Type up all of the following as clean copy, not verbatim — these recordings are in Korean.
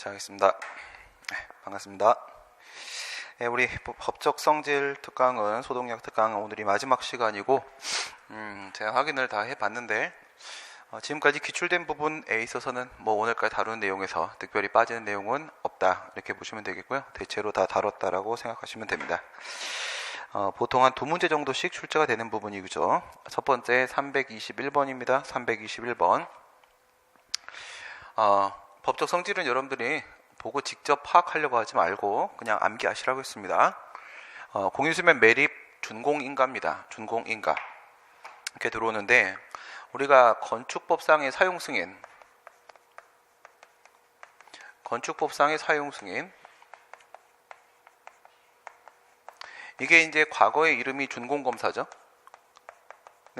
시작하겠습니다. 반갑습니다. 우리 법적 성질 특강은 소독약 특강 오늘이 마지막 시간이고 제가 확인을 다 해봤는데 지금까지 기출된 부분에 있어서는 오늘까지 다룬 내용에서 특별히 빠지는 내용은 없다 이렇게 보시면 되겠고요. 대체로 다 다뤘다라고 생각하시면 됩니다. 보통 한 2문제 정도씩 출제가 되는 부분이죠. 첫 번째 321번입니다. 321번. 법적 성질은 여러분들이 보고 직접 파악하려고 하지 말고 그냥 암기하시라고 했습니다. 공유수면 매립 준공인가입니다. 준공인가 이렇게 들어오는데 우리가 건축법상의 사용승인 이게 이제 과거의 이름이 준공검사죠.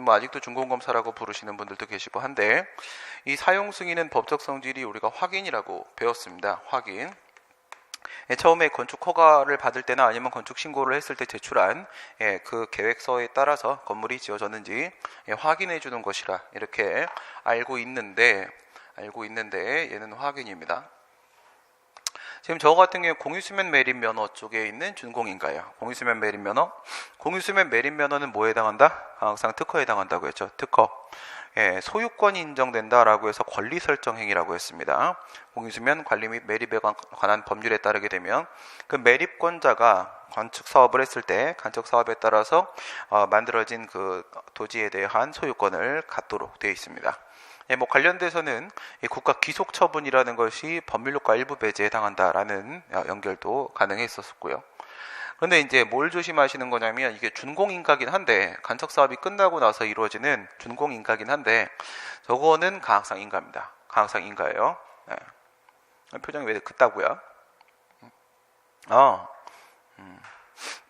아직도 준공검사라고 부르시는 분들도 계시고 한데 이 사용승인은 법적 성질이 우리가 확인이라고 배웠습니다. 확인. 처음에 건축 허가를 받을 때나 아니면 건축 신고를 했을 때 제출한 그 계획서에 따라서 건물이 지어졌는지 확인해 주는 것이라 이렇게 알고 있는데 얘는 확인입니다. 지금 저 같은 경우에 공유수면 매립 면허 쪽에 있는 준공인가요? 공유수면 매립 면허? 공유수면 매립 면허는 뭐에 해당한다? 항상 특허에 해당한다고 했죠. 특허. 소유권이 인정된다라고 해서 권리 설정 행위라고 했습니다. 공유수면 관리 및 매립에 관한 법률에 따르게 되면 그 매립권자가 건축 사업을 했을 때 건축 사업에 따라서 만들어진 그 토지에 대한 소유권을 갖도록 되어 있습니다. 관련돼서는 국가 귀속처분이라는 것이 법률효과 일부 배제에 해당한다라는 연결도 가능했었고요. 그런데 이제 뭘 조심하시는 거냐면 이게 준공인가긴 한데 간척 사업이 끝나고 나서 이루어지는 준공인가긴 한데 저거는 가항상 인가입니다. 가항상 인가예요. 표정이 왜 그따구야?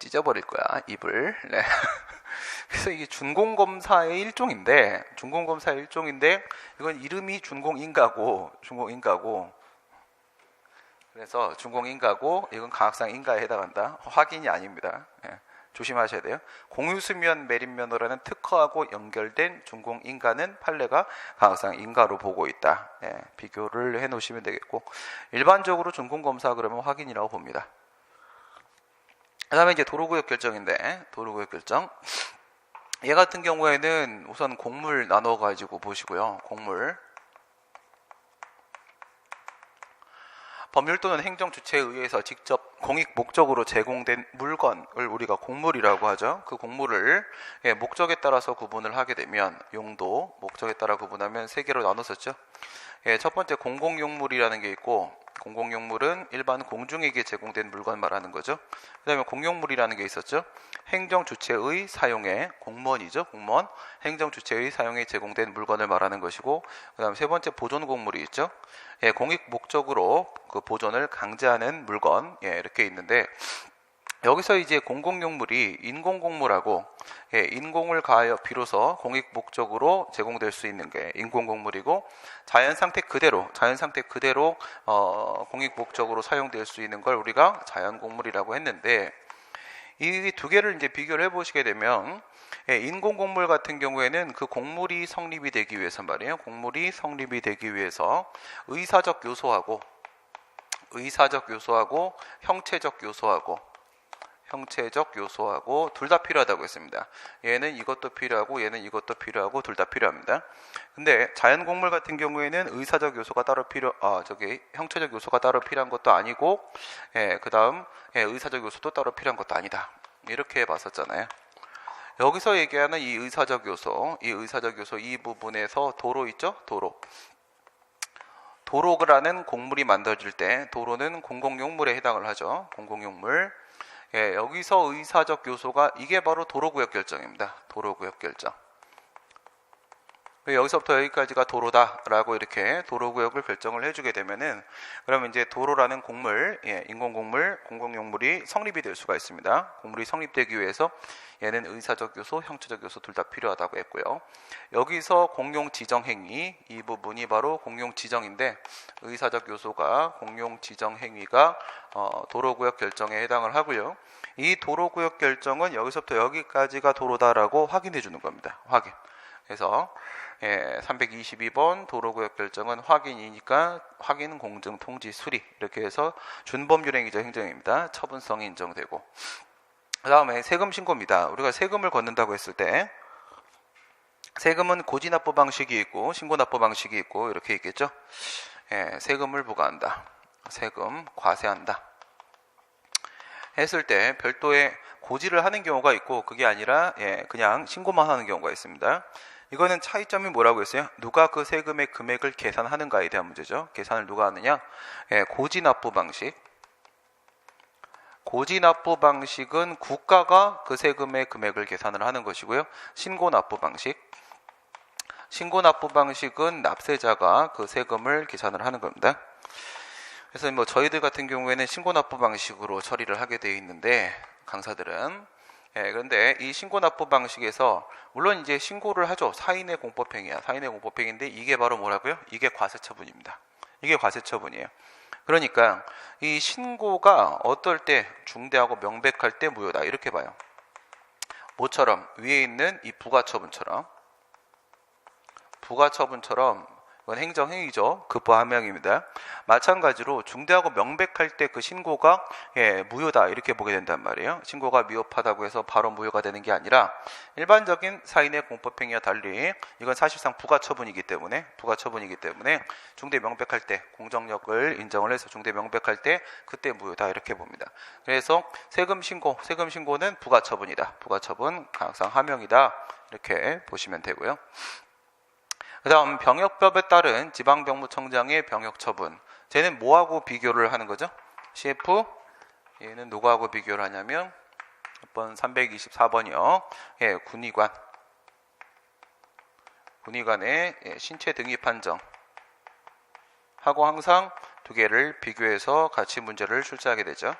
찢어버릴 거야 입을. 네. 그래서 이게 준공검사의 일종인데 이건 이름이 준공인가고 그래서 준공인가고 이건 가항상 인가에 해당한다. 확인이 아닙니다. 조심하셔야 돼요. 공유수면 매립면허라는 특허하고 연결된 준공인가는 판례가 가항상 인가로 보고 있다. 비교를 해 놓으시면 되겠고 일반적으로 준공검사 그러면 확인이라고 봅니다. 그 다음에 이제 도로구역 결정인데 도로구역 결정 얘 같은 경우에는 우선 공물 나눠 가지고 보시고요. 공물 법률 또는 행정 주체에 의해서 직접 공익 목적으로 제공된 물건을 우리가 공물이라고 하죠. 그 공물을 목적에 따라서 구분을 하게 되면 용도 목적에 따라 구분하면 세 개로 나눴었죠. 첫 번째 공공용물이라는 게 있고 공공용물은 일반 공중에게 제공된 물건 말하는 거죠. 그 다음에 공용물이라는 게 있었죠. 행정주체의 사용에 공무원이죠. 공무원 행정주체의 사용에 제공된 물건을 말하는 것이고 그 다음 세 번째 보존공물이 있죠. 공익 목적으로 그 보존을 강제하는 물건 이렇게 있는데 여기서 이제 공공용물이 인공공물하고 인공을 가하여 비로소 공익 목적으로 제공될 수 있는 게 인공공물이고 자연 상태 그대로 공익 목적으로 사용될 수 있는 걸 우리가 자연공물이라고 했는데 이 두 개를 이제 비교를 해보시게 되면 인공공물 같은 경우에는 그 공물이 성립이 되기 위해서 말이에요. 공물이 성립이 되기 위해서 의사적 요소하고 형체적 요소하고 둘 다 필요하다고 했습니다. 얘는 이것도 필요하고 얘는 이것도 필요하고 둘 다 필요합니다. 근데 자연공물 같은 경우에는 의사적 요소가 따로 형체적 요소가 따로 필요한 것도 아니고 그 다음 의사적 요소도 따로 필요한 것도 아니다. 이렇게 봤었잖아요. 여기서 얘기하는 이 의사적 요소 이 부분에서 도로 있죠? 도로라는 공물이 만들어질 때 도로는 공공용물에 해당을 하죠. 공공용물. 여기서 의사적 요소가 이게 바로 도로구역 결정입니다. 도로구역 결정. 여기서부터 여기까지가 도로다라고 이렇게 도로구역을 결정을 해주게 되면은 그러면 이제 도로라는 공물, 인공공물, 공공용물이 성립이 될 수가 있습니다. 공물이 성립되기 위해서 얘는 의사적 요소, 형체적 요소 둘 다 필요하다고 했고요. 여기서 공용지정행위 이 부분이 바로 공용지정인데 의사적 요소가 공용지정행위가 도로구역 결정에 해당을 하고요. 이 도로구역 결정은 여기서부터 여기까지가 도로다라고 확인해 주는 겁니다. 확인. 그래서 322번 도로구역 결정은 확인이니까 확인, 공증, 통지, 수리 이렇게 해서 준법률행위자 행정입니다. 처분성이 인정되고, 그 다음에 세금 신고입니다. 우리가 세금을 걷는다고 했을 때 세금은 고지납부 방식이 있고 신고납부 방식이 있고 이렇게 있겠죠. 세금을 부과한다, 세금 과세한다 했을 때 별도의 고지를 하는 경우가 있고 그게 아니라 그냥 신고만 하는 경우가 있습니다. 이거는 차이점이 뭐라고 했어요? 누가 그 세금의 금액을 계산하는가에 대한 문제죠. 계산을 누가 하느냐? 고지납부 방식. 고지납부 방식은 국가가 그 세금의 금액을 계산을 하는 것이고요. 신고납부 방식. 신고납부 방식은 납세자가 그 세금을 계산을 하는 겁니다. 그래서 뭐 저희들 같은 경우에는 신고납부 방식으로 처리를 하게 되어 있는데 강사들은 그런데 이 신고납부 방식에서 물론 이제 신고를 하죠. 사인의 공법행위야. 사인의 공법행위인데 이게 바로 뭐라고요? 이게 과세처분입니다. 이게 과세처분이에요. 그러니까 이 신고가 어떨 때 중대하고 명백할 때 무효다 이렇게 봐요. 뭐처럼? 위에 있는 이 부가처분처럼 이건 행정행위죠. 급부함량입니다. 마찬가지로 중대하고 명백할 때 그 신고가 무효다 이렇게 보게 된단 말이에요. 신고가 미흡하다고 해서 바로 무효가 되는 게 아니라 일반적인 사인의 공법행위와 달리 이건 사실상 부가처분이기 때문에 중대 명백할 때 공정력을 인정을 해서 중대 명백할 때 그때 무효다 이렇게 봅니다. 그래서 세금 신고는 부가처분이다. 부가처분 항상 하명이다 이렇게 보시면 되고요. 그 다음 병역법에 따른 지방병무청장의 병역처분. 쟤는 뭐하고 비교를 하는 거죠? CF 얘는 누구하고 비교를 하냐면 324번이요. 군의관의 신체 등위 판정 하고 항상 두 개를 비교해서 같이 문제를 출제하게 되죠.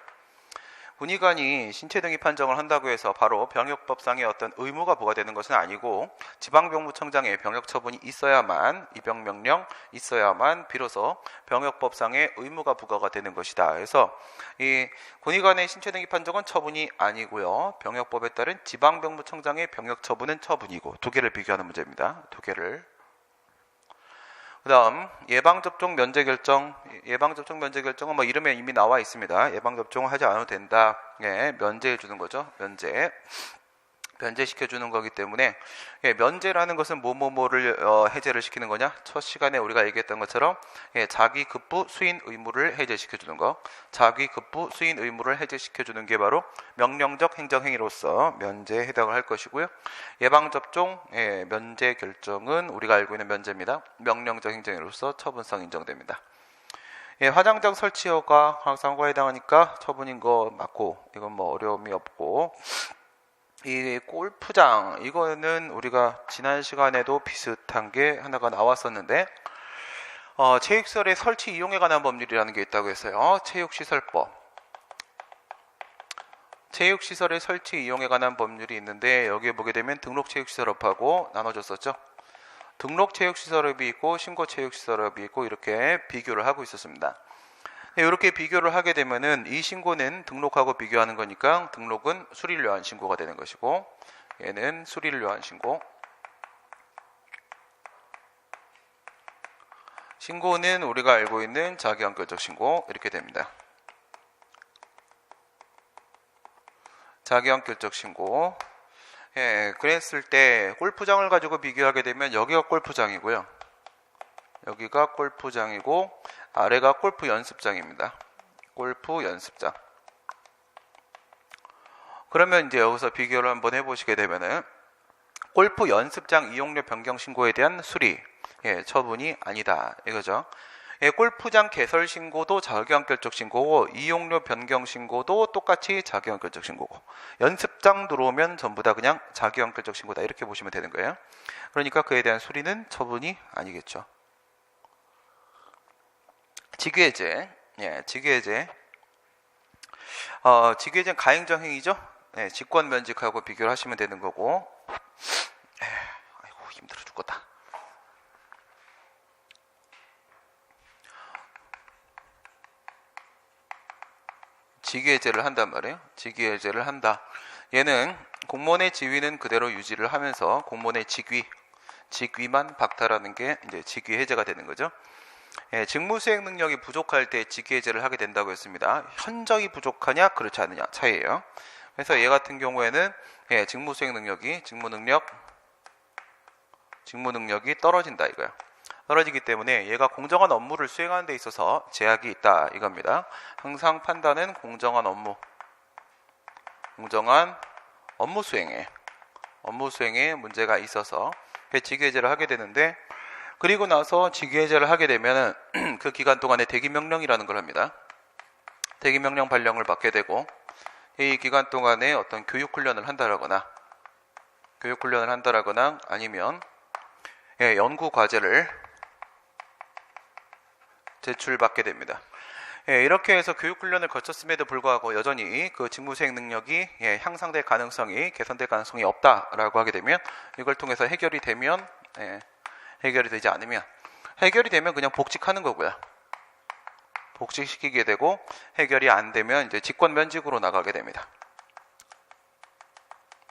군의관이 신체 등위 판정을 한다고 해서 바로 병역법상의 어떤 의무가 부과되는 것은 아니고 지방병무청장의 병역처분이 있어야만 입영명령 있어야만 비로소 병역법상의 의무가 부과가 되는 것이다. 그래서 이 군의관의 신체 등위 판정은 처분이 아니고요. 병역법에 따른 지방병무청장의 병역처분은 처분이고 두 개를 비교하는 문제입니다. 두 개를. 그 다음 예방접종 면제결정은 뭐 이름에 이미 나와 있습니다. 예방접종을 하지 않아도 된다. 면제해 주는 거죠. 면제시켜주는 거기 때문에 면제라는 것은 뭐를 해제를 시키는 거냐? 첫 시간에 우리가 얘기했던 것처럼 자기 급부 수인 의무를 해제시켜주는 거. 자기 급부 수인 의무를 해제시켜주는 게 바로 명령적 행정행위로서 면제에 해당을 할 것이고요. 예방접종 면제 결정은 우리가 알고 있는 면제입니다. 명령적 행정행위로서 처분성 인정됩니다. 화장장 설치 허가 항상 허가에 해당하니까 처분인 거 맞고 이건 뭐 어려움이 없고, 이 골프장 이거는 우리가 지난 시간에도 비슷한 게 하나가 나왔었는데 체육시설의 설치 이용에 관한 법률이라는 게 있다고 했어요. 체육시설법. 체육시설의 설치 이용에 관한 법률이 있는데 여기에 보게 되면 등록체육시설업하고 나눠졌었죠. 등록체육시설업이 있고 신고체육시설업이 있고 이렇게 비교를 하고 있었습니다. 이렇게 비교를 하게 되면은 이 신고는 등록하고 비교하는 거니까 등록은 수리를 요한 신고가 되는 것이고 얘는 수리를 요한 신고. 신고는 우리가 알고 있는 자기한결적 신고 이렇게 됩니다. 자기한결적 신고. 그랬을 때 골프장을 가지고 비교하게 되면 여기가 골프장이고요. 여기가 골프장이고 아래가 골프 연습장입니다. 골프 연습장. 그러면 이제 여기서 비교를 한번 해보시게 되면은 골프 연습장 이용료 변경 신고에 대한 수리, 처분이 아니다 이거죠. 골프장 개설 신고도 자기한결적 신고고 이용료 변경 신고도 똑같이 자기한결적 신고고 연습장 들어오면 전부 다 그냥 자기한결적 신고다 이렇게 보시면 되는 거예요. 그러니까 그에 대한 수리는 처분이 아니겠죠. 직위해제, 직위해제는 가행정 행위죠. 직권 면직하고 비교를 하시면 되는 거고. 아이고 힘들어 죽겠다. 직위해제를 한단 말이에요. 직위해제를 한다. 얘는 공무원의 지위는 그대로 유지를 하면서 공무원의 직위, 직위만 박탈하는 게 이제 직위 해제가 되는 거죠. 예, 직무 수행 능력이 부족할 때 직위 해제를 하게 된다고 했습니다. 현저히 부족하냐 그렇지 않느냐 차이예요. 그래서 얘 같은 경우에는 예, 직무 수행 능력이 직무 능력이 떨어진다 이거예요. 떨어지기 때문에 얘가 공정한 업무를 수행하는 데 있어서 제약이 있다 이겁니다. 항상 판단은 공정한 업무 수행에 문제가 있어서 직위 해제를 하게 되는데, 그리고 나서 직위 해제를 하게 되면 그 기간 동안에 대기명령이라는 걸 합니다. 대기명령 발령을 받게 되고, 이 기간 동안에 어떤 교육훈련을 한다라거나 아니면 예, 연구과제를 제출받게 됩니다. 예, 이렇게 해서 교육훈련을 거쳤음에도 불구하고 여전히 그 직무수행 능력이 예, 향상될 가능성이, 개선될 가능성이 없다라고 하게 되면, 이걸 통해서 해결이 되면 예, 해결이 되지 않으면, 해결이 되면 그냥 복직하는 거고요. 복직시키게 되고, 해결이 안 되면 이제 직권면직으로 나가게 됩니다.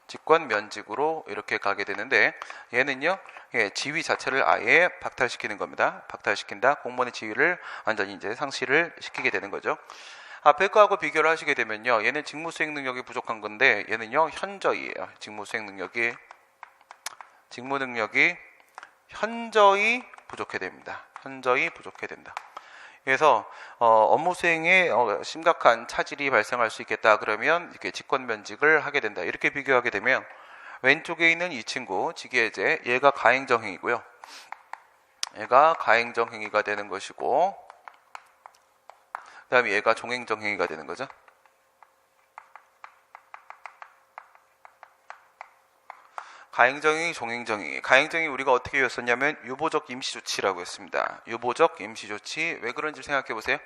직권면직으로 이렇게 가게 되는데, 얘는요 예, 지위 자체를 아예 박탈시키는 겁니다. 박탈시킨다. 공무원의 지위를 완전히 이제 상실을 시키게 되는 거죠. 앞에 거하고 비교를 하시게 되면요, 얘는 직무수행 능력이 부족한 건데, 얘는요 현저히예요. 직무 능력이 현저히 부족해 됩니다. 현저히 부족해 된다. 그래서 업무 수행에 심각한 차질이 발생할 수 있겠다. 그러면 이렇게 직권면직을 하게 된다. 이렇게 비교하게 되면, 왼쪽에 있는 이 친구 직위해제, 얘가 가행정행이고요. 얘가 가행정행위가 되는 것이고, 그 다음에 얘가 종행정행위가 되는 거죠. 가행정행위, 종행정행위. 가행정행위 우리가 어떻게 외웠었냐면 유보적 임시조치라고 했습니다. 유보적 임시조치. 왜 그런지 생각해 보세요.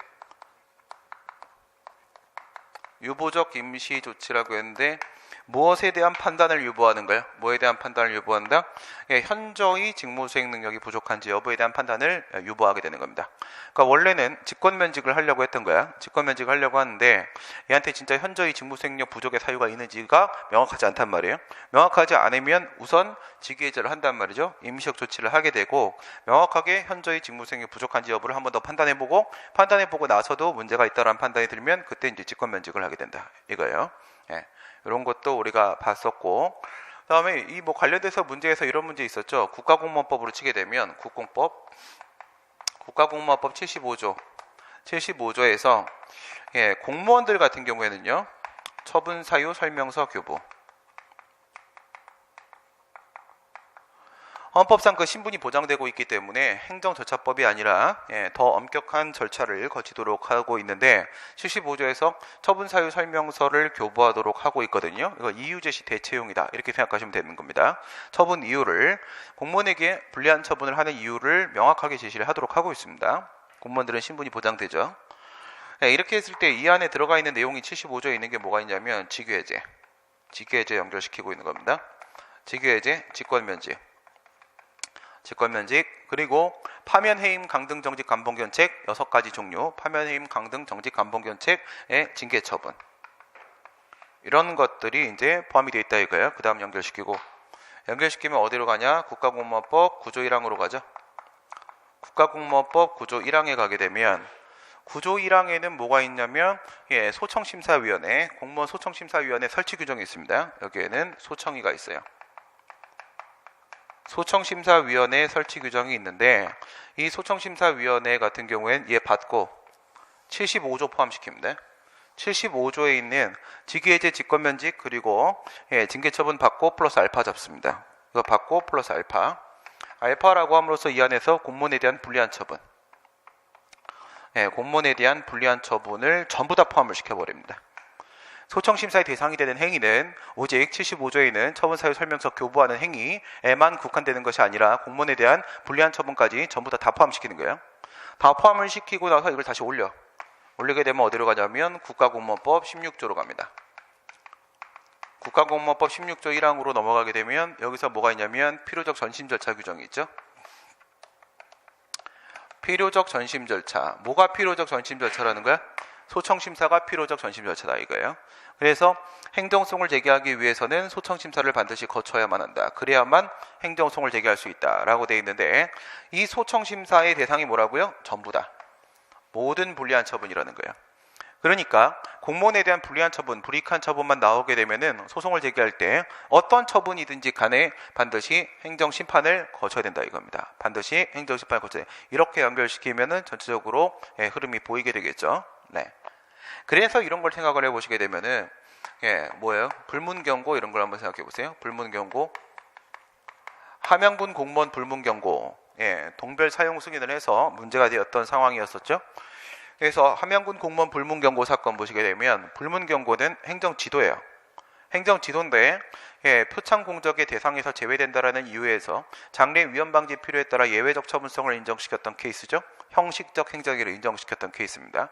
유보적 임시조치라고 했는데, 무엇에 대한 판단을 유보하는 거예요? 뭐에 대한 판단을 유보한다? 예, 현저히 직무수행 능력이 부족한지 여부에 대한 판단을 유보하게 되는 겁니다. 그러니까 원래는 직권면직을 하려고 했던 거야. 직권면직을 하려고 하는데, 얘한테 진짜 현저히 직무수행 능력 부족의 사유가 있는지가 명확하지 않단 말이에요. 명확하지 않으면 우선 직위해제를 한단 말이죠. 임시적 조치를 하게 되고, 명확하게 현저히 직무수행 능력이 부족한지 여부를 한 번 더 판단해보고 나서도 문제가 있다라는 판단이 들면, 그때 이제 직권면직을 하게 된다 이거예요. 예. 이런 것도 우리가 봤었고, 그 다음에 이 뭐 관련돼서 문제에서 이런 문제 있었죠. 국가공무원법으로 치게 되면 국가공무원법 75조에서 예, 공무원들 같은 경우에는요, 처분 사유 설명서 교부, 헌법상 그 신분이 보장되고 있기 때문에 행정절차법이 아니라 예, 더 엄격한 절차를 거치도록 하고 있는데, 75조에서 처분사유 설명서를 교부하도록 하고 있거든요. 이거 이유제시 대체용이다 이렇게 생각하시면 되는 겁니다. 처분 이유를, 공무원에게 불리한 처분을 하는 이유를 명확하게 제시를 하도록 하고 있습니다. 공무원들은 신분이 보장되죠. 예, 이렇게 했을 때 이 안에 들어가 있는 내용이 75조에 있는 게 뭐가 있냐면 직위해제 연결시키고 있는 겁니다. 직위해제, 직권면직, 그리고 파면해임, 강등, 정직, 감봉견책 6가지 종류, 파면해임, 강등, 정직, 감봉견책의 징계처분, 이런 것들이 이제 포함이 되어 있다 이거예요. 그 다음 연결시키면 어디로 가냐? 국가공무원법 구조 1항으로 가죠. 국가공무원법 구조 1항에 가게 되면, 구조 1항에는 뭐가 있냐면 예, 소청심사위원회, 공무원 소청심사위원회 설치 규정이 있습니다. 여기에는 소청위가 있어요. 소청심사위원회 설치 규정이 있는데, 이 소청심사위원회 같은 경우엔 얘 받고 75조 포함시킵니다. 75조에 있는 직위해제, 직권면직, 그리고 예, 징계처분 받고 플러스 알파 잡습니다. 이거 받고 플러스 알파라고 함으로써 이 안에서 공무원에 대한 불리한 처분, 예, 공무원에 대한 불리한 처분을 전부 다 포함을 시켜버립니다. 소청심사의 대상이 되는 행위는 오직 75조에 있는 처분사유 설명서 교부하는 행위에만 국한되는 것이 아니라 공무원에 대한 불리한 처분까지 전부 다 포함시키는 거예요. 다 포함을 시키고 나서 이걸 다시 올리게 되면 어디로 가냐면 국가공무원법 16조로 갑니다. 국가공무원법 16조 1항으로 넘어가게 되면 여기서 뭐가 있냐면 필요적 전심 절차 규정이 있죠. 필요적 전심 절차. 뭐가 필요적 전심 절차라는 거야? 소청심사가 필요적 전심 절차다 이거예요. 그래서 행정소송을 제기하기 위해서는 소청심사를 반드시 거쳐야만 한다. 그래야만 행정소송을 제기할 수 있다라고 되어 있는데 이 소청심사의 대상이 뭐라고요? 전부다. 모든 불리한 처분이라는 거예요. 그러니까 공무원에 대한 불리한 처분, 불이익한 처분만 나오게 되면은 소송을 제기할 때 어떤 처분이든지 간에 반드시 행정심판을 거쳐야 된다 이겁니다. 반드시 행정심판을 거쳐야 된다. 이렇게 연결시키면은 전체적으로 흐름이 보이게 되겠죠. 네. 그래서 이런 걸 생각을 해보시게 되면은 뭐예요? 불문경고 이런 걸 한번 생각해 보세요. 불문경고, 함양군 공무원 불문경고, 동별 사용 승인을 해서 문제가 되었던 상황이었었죠. 그래서 함양군 공무원 불문경고 사건 보시게 되면 불문경고는 행정지도예요. 행정지도인데 표창 공적의 대상에서 제외된다라는 이유에서 장래 위헌 방지 필요에 따라 예외적 처분성을 인정시켰던 케이스죠. 형식적 행정위를 인정시켰던 케이스입니다.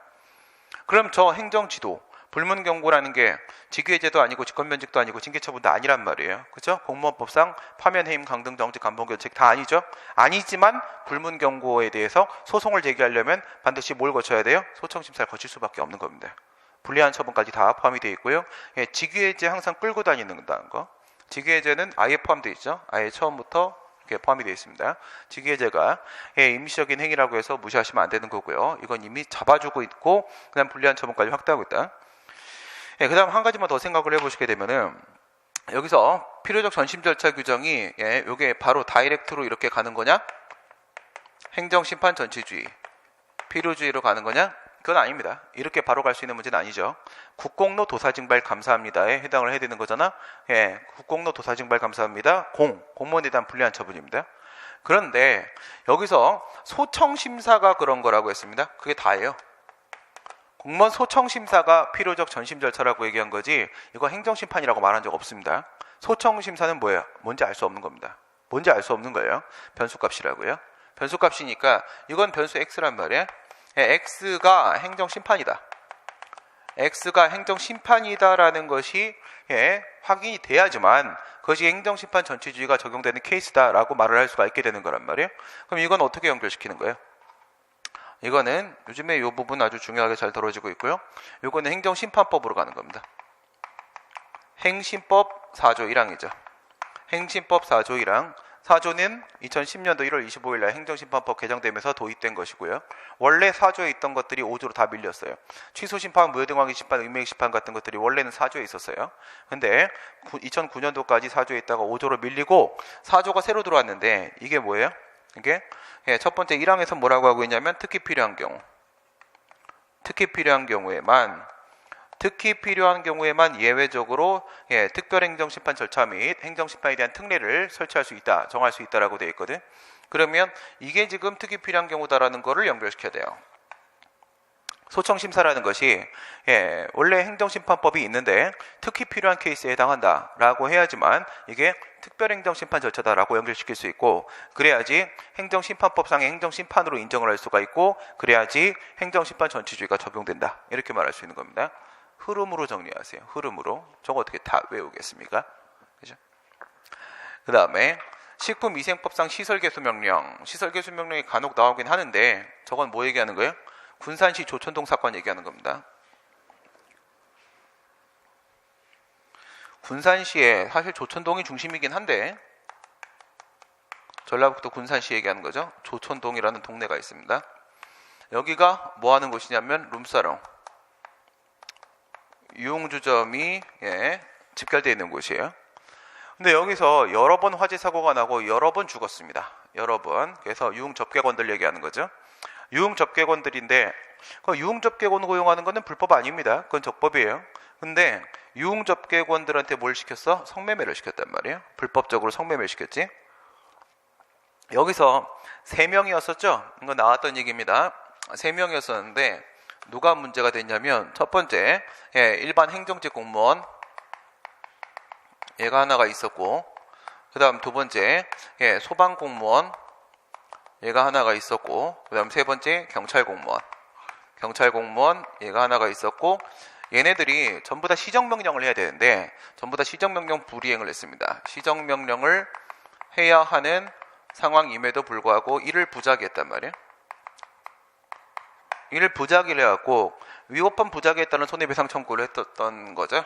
그럼 저 행정지도 불문경고라는 게 직위해제도 아니고 직권면직도 아니고 징계처분도 아니란 말이에요. 그렇죠? 공무원법상 파면, 해임, 강등, 정직, 감봉, 견책 다 아니죠. 아니지만 불문경고에 대해서 소송을 제기하려면 반드시 뭘 거쳐야 돼요? 소청심사를 거칠 수밖에 없는 겁니다. 불리한 처분까지 다 포함이 되어 있고요. 직위해제 항상 끌고 다니는다는 거. 직위해제는 아예 포함되어 있죠. 아예 처음부터 이렇게 포함이 되어 있습니다. 직위해제가 임시적인 행위라고 해서 무시하시면 안 되는 거고요. 이건 이미 잡아주고 있고 그다음 불리한 처분까지 확대하고 있다. 그 다음 한 가지만 더 생각을 해보시게 되면은 여기서 필요적 전심 절차 규정이 요게 바로 다이렉트로 이렇게 가는 거냐? 행정심판 전치주의, 필요주의로 가는 거냐? 그건 아닙니다. 이렇게 바로 갈 수 있는 문제는 아니죠. 국공로 도사징발 감사합니다에 해당을 해야 되는 거잖아. 국공로 도사징발 감사합니다. 공무원에 대한 불리한 처분입니다. 그런데 여기서 소청심사가 그런 거라고 했습니다. 그게 다예요. 공무원 소청심사가 필요적 전심 절차라고 얘기한 거지 이거 행정심판이라고 말한 적 없습니다. 소청심사는 뭐예요? 뭔지 알 수 없는 겁니다. 뭔지 알 수 없는 거예요. 변수값이라고요. 변수값이니까 이건 변수 x란 말이에요. x가 행정심판이다. x가 행정심판이다라는 것이 확인이 돼야지만 그것이 행정심판 전치주의가 적용되는 케이스다라고 말을 할 수가 있게 되는 거란 말이에요. 그럼 이건 어떻게 연결시키는 거예요? 이거는 요즘에 이 부분 아주 중요하게 잘 다뤄지고 있고요. 이거는 행정심판법으로 가는 겁니다. 행심법 4조 1항이죠. 행심법 4조 1항. 4조는 2010년도 1월 25일 날 행정심판법 개정되면서 도입된 것이고요. 원래 4조에 있던 것들이 5조로 다 밀렸어요. 취소심판, 무효등황이 심판, 의무행심판 같은 것들이 원래는 4조에 있었어요. 근데 2009년도까지 4조에 있다가 5조로 밀리고 4조가 새로 들어왔는데 이게 뭐예요? 이게 첫 번째 1항에서 뭐라고 하고 있냐면 특히 필요한 경우에만 예외적으로 특별행정심판 절차 및 행정심판에 대한 특례를 설치할 수 있다, 정할 수 있다라고 되어 있거든. 그러면 이게 지금 특히 필요한 경우다라는 거를 연결시켜야 돼요. 소청심사라는 것이 원래 행정심판법이 있는데 특히 필요한 케이스에 해당한다라고 해야지만 이게 특별행정심판 절차다라고 연결시킬 수 있고 그래야지 행정심판법상의 행정심판으로 인정을 할 수가 있고 그래야지 행정심판 전치주의가 적용된다. 이렇게 말할 수 있는 겁니다. 흐름으로 정리하세요. 흐름으로. 저거 어떻게 다 외우겠습니까? 그죠? 그 다음에 식품위생법상 시설개수명령. 시설개수명령이 간혹 나오긴 하는데 저건 뭐 얘기하는 거예요? 군산시 조천동 사건 얘기하는 겁니다. 군산시에 사실 조천동이 중심이긴 한데 전라북도 군산시 얘기하는 거죠. 조천동이라는 동네가 있습니다. 여기가 뭐 하는 곳이냐면 룸사롱, 유흥주점이 집결되어 있는 곳이에요. 근데 여기서 여러 번 화재 사고가 나고 여러 번 죽었습니다. 여러 번. 그래서 유흥접객원들 얘기하는 거죠. 유흥접객원들인데 그 유흥접객원 고용하는 거는 불법 아닙니다. 그건 적법이에요. 근데 유흥접객원들한테 뭘 시켰어? 성매매를 시켰단 말이에요. 불법적으로 성매매를 시켰지. 여기서 3명이었었죠. 이거 나왔던 얘기입니다. 3명이었었는데 누가 문제가 됐냐면 첫 번째 일반 행정직 공무원 얘가 하나가 있었고 그 다음 두 번째 소방공무원 얘가 하나가 있었고 그 다음 세 번째 경찰공무원 얘가 하나가 있었고 얘네들이 전부 다 시정명령을 해야 되는데 전부 다 시정명령 불이행을 했습니다. 시정명령을 해야 하는 상황임에도 불구하고 이를 부작위했단 말이에요. 이를 부작위를 해갖고 위법한 부작위에 따른 손해배상 청구를 했었던 거죠.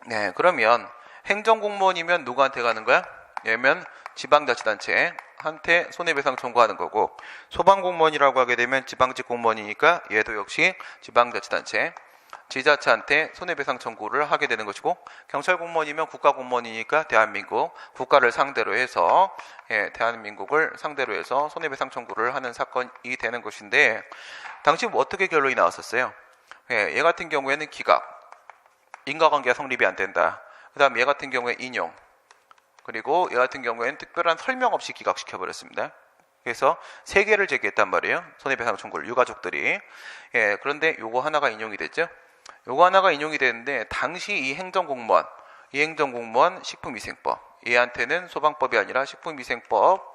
네, 그러면 행정공무원이면 누구한테 가는 거야? 얘면 지방자치단체한테 손해배상 청구하는 거고, 소방공무원이라고 하게 되면 지방직 공무원이니까 얘도 역시 지방자치단체, 지자체한테 손해배상 청구를 하게 되는 것이고, 경찰공무원이면 국가공무원이니까 대한민국, 국가를 상대로 해서 대한민국을 상대로 해서 손해배상 청구를 하는 사건이 되는 것인데, 당시 어떻게 결론이 나왔었어요? 얘 같은 경우에는 기각, 인과관계가 성립이 안 된다. 그 다음 얘 같은 경우에 인용, 그리고 얘 같은 경우에는 특별한 설명 없이 기각시켜 버렸습니다. 그래서 3개를 제기했단 말이에요. 손해배상 청구를 유가족들이. 그런데 요거 하나가 인용이 됐죠. 요거 하나가 인용이 됐는데, 당시 이 행정공무원 식품위생법, 얘한테는 소방법이 아니라 식품위생법상,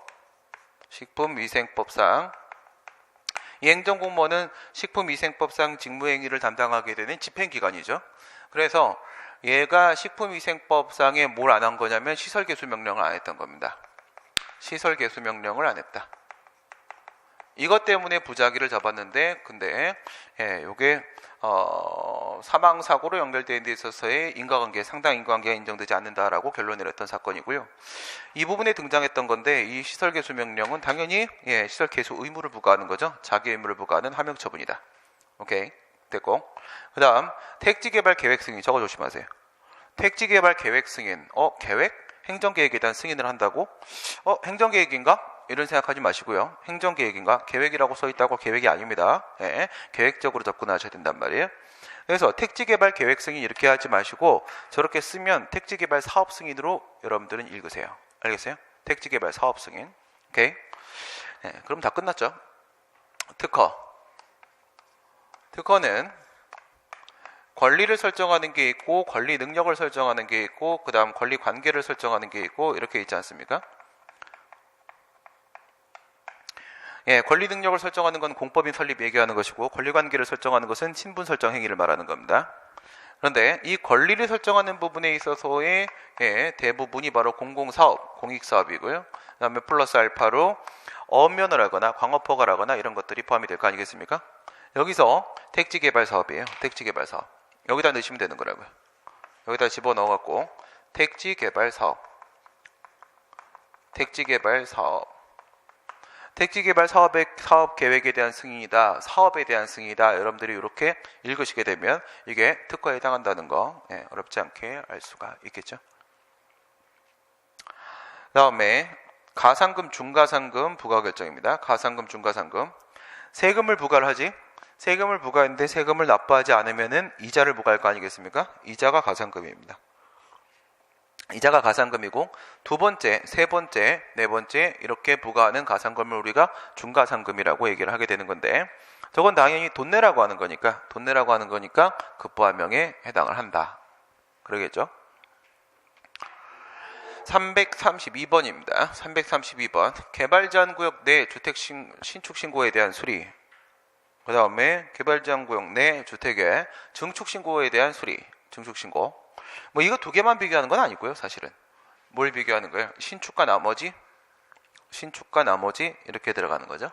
이 행정공무원은 식품위생법상 직무행위를 담당하게 되는 집행기관이죠. 그래서 얘가 식품위생법상에 뭘 안 한 거냐면 시설개수명령을 안 했던 겁니다. 시설개수명령을 안 했다. 이것 때문에 부작위를 잡았는데, 근데 요게 사망사고로 연결되는 데 있어서의 인과관계, 상당 인과관계가 인정되지 않는다라고 결론을 내렸던 사건이고요. 이 부분에 등장했던 건데, 이 시설개수명령은 당연히 시설개수 의무를 부과하는 거죠. 자기 의무를 부과하는 하명처분이다. 오케이, 됐고, 그 다음 택지개발 계획 승인, 저거 조심하세요. 택지개발 계획 승인, 계획? 행정계획에 대한 승인을 한다고? 행정계획인가? 이런 생각하지 마시고요. 행정계획인가? 계획이라고 써있다고 계획이 아닙니다. 계획적으로 접근하셔야 된단 말이에요. 그래서 택지개발 계획 승인 이렇게 하지 마시고, 저렇게 쓰면 택지개발 사업 승인으로 여러분들은 읽으세요. 알겠어요? 택지개발 사업 승인. 오케이? 그럼 다 끝났죠? 특허는 권리를 설정하는 게 있고, 권리 능력을 설정하는 게 있고, 그 다음 권리 관계를 설정하는 게 있고, 이렇게 있지 않습니까? 권리 능력을 설정하는 건 공법인 설립 얘기하는 것이고, 권리 관계를 설정하는 것은 신분 설정 행위를 말하는 겁니다. 그런데 이 권리를 설정하는 부분에 있어서의 대부분이 바로 공공사업, 공익사업이고요. 그 다음에 플러스 알파로 엄연을 하거나 광업허가를 하거나 이런 것들이 포함이 될 거 아니겠습니까? 여기서 택지개발 사업이에요. 택지개발 사업. 여기다 넣으시면 되는 거라고요. 여기다 집어넣어갖고 택지개발 사업, 택지개발 사업 계획에 대한 승인이다, 사업에 대한 승인이다. 여러분들이 이렇게 읽으시게 되면 이게 특허에 해당한다는 거 어렵지 않게 알 수가 있겠죠. 다음에 가산금, 중가산금 부과 결정입니다. 가산금, 중가산금. 세금을 부과를 하지. 세금을 부과했는데 세금을 납부하지 않으면은 이자를 부과할 거 아니겠습니까? 이자가 가산금입니다. 이자가 가산금이고, 두 번째, 세 번째, 네 번째 이렇게 부과하는 가산금을 우리가 중가산금이라고 얘기를 하게 되는 건데, 저건 당연히 돈 내라고 하는 거니까 급부하명에 해당을 한다. 그러겠죠? 332번입니다. 332번. 개발제한구역 내 주택 신축 신고에 대한 수리. 그 다음에 개발제한구역 내 주택의 증축신고에 대한 수리, 증축신고. 뭐 이거 두 개만 비교하는 건 아니고요, 사실은. 뭘 비교하는 거예요? 신축과 나머지 이렇게 들어가는 거죠.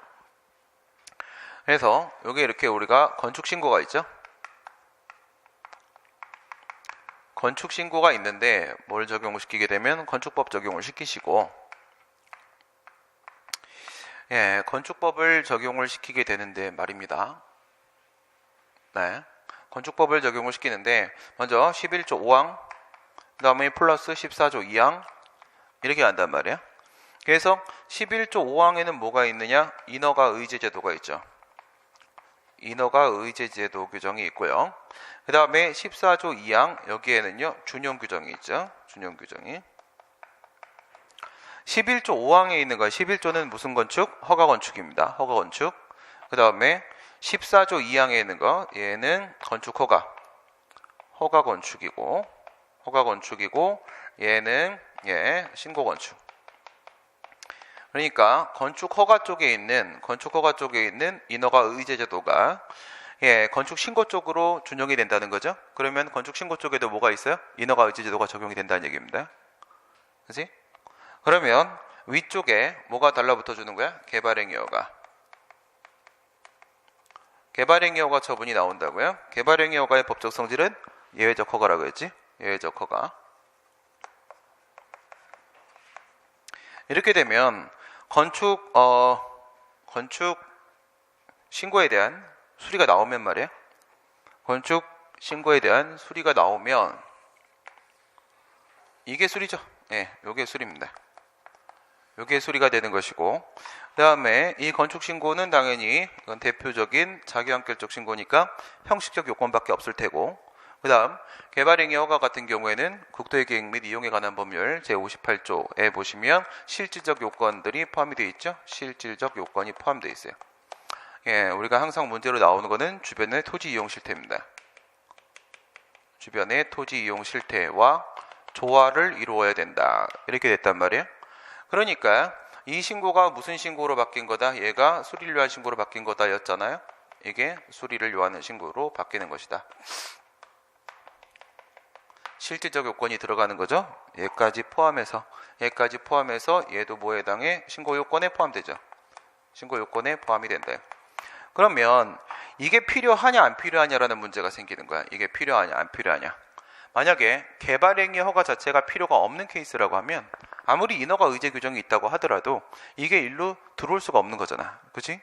그래서 여기 이렇게 우리가 건축신고가 있죠. 건축신고가 있는데 뭘 적용을 시키게 되면 건축법 적용을 시키시고, 건축법을 적용을 시키게 되는데 말입니다. 건축법을 적용을 시키는데 먼저 11조 5항, 그 다음에 플러스 14조 2항 이렇게 한단 말이에요. 그래서 11조 5항에는 뭐가 있느냐? 인허가 의제제도가 있죠. 인허가 의제제도 규정이 있고요. 그 다음에 14조 2항 여기에는요 준용 규정이 있죠. 준용 규정이. 11조 5항에 있는 거예요. 11조는 무슨 건축? 허가 건축입니다. 허가 건축. 그 다음에 14조 2항에 있는 거, 얘는 건축 허가 건축이고, 얘는 신고 건축. 그러니까 건축 허가 쪽에 있는 인허가 의제 제도가 건축 신고 쪽으로 준용이 된다는 거죠. 그러면 건축 신고 쪽에도 뭐가 있어요? 인허가 의제 제도가 적용이 된다는 얘기입니다. 그렇지? 그러면 위쪽에 뭐가 달라붙어 주는 거야? 개발행위 허가. 개발행위 허가 처분이 나온다고요? 개발행위 허가의 법적 성질은 예외적 허가라고 했지? 예외적 허가. 이렇게 되면 건축 신고에 대한 수리가 나오면 말이에요. 건축 신고에 대한 수리가 나오면 이게 수리죠. 예, 요게 수리입니다. 요게 수리가 되는 것이고, 그 다음에 이 건축 신고는 당연히 이건 대표적인 자기완결적 신고니까 형식적 요건밖에 없을 테고, 그 다음 개발행위 허가 같은 경우에는 국토의 계획 및 이용에 관한 법률 제58조에 보시면 실질적 요건들이 포함이 되어 있죠. 실질적 요건이 포함되어 있어요. 예, 우리가 항상 문제로 나오는 거는 주변의 토지 이용 실태입니다. 주변의 토지 이용 실태와 조화를 이루어야 된다. 이렇게 됐단 말이에요. 그러니까 이 신고가 무슨 신고로 바뀐 거다? 얘가 수리를 요한 신고로 바뀐 거다 였잖아요. 이게 수리를 요하는 신고로 바뀌는 것이다. 실질적 요건이 들어가는 거죠. 얘까지 포함해서 얘도 뭐에 해당해? 신고 요건에 포함되죠. 신고 요건에 포함이 된다. 그러면 이게 필요하냐 안 필요하냐라는 문제가 생기는 거야. 이게 필요하냐 안 필요하냐. 만약에 개발행위 허가 자체가 필요가 없는 케이스라고 하면 아무리 인허가 의제 규정이 있다고 하더라도 이게 일로 들어올 수가 없는 거잖아. 그치?